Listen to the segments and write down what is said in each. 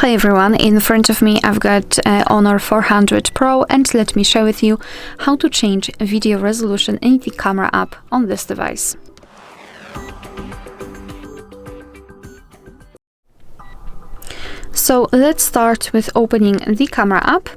Hi everyone, in front of me I've got Honor 400 Pro, and let me share with you how to change video resolution in the camera app on this device. So let's start with opening the camera app,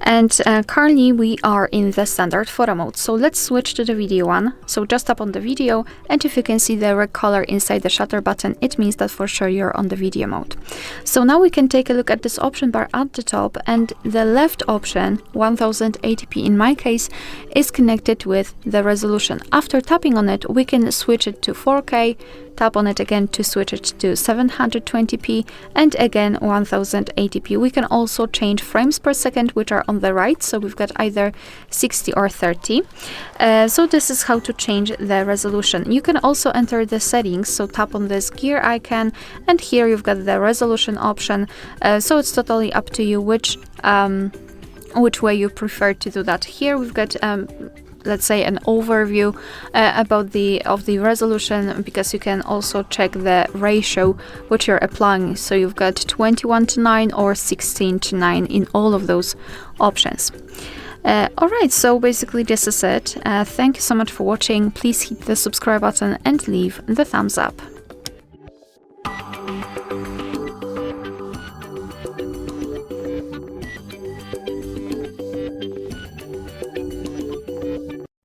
and currently we are in the standard photo mode. So let's switch to the video one. So just tap on the video, and if you can see the red color inside the shutter button, it means that for sure you're on the video mode. So now we can take a look at this option bar at the top, and the left option, 1080p in my case, is connected with the resolution. After tapping on it, we can switch it to 4K, tap on it again to switch it to 720p, and again 1080p. We can also change frames per second, which are on the right, so we've got either 60 or 30. So this is how to change the resolution. You can also enter the settings, so tap on this gear icon, and here you've got the resolution option. So it's totally up to you which way you prefer to do that. Here we've got let's say an overview about the resolution, because you can also check the ratio which you're applying. So you've got 21:9 or 16:9 in all of those options. Alright, so basically this is it. Thank you so much for watching. Please hit the subscribe button and leave the thumbs up.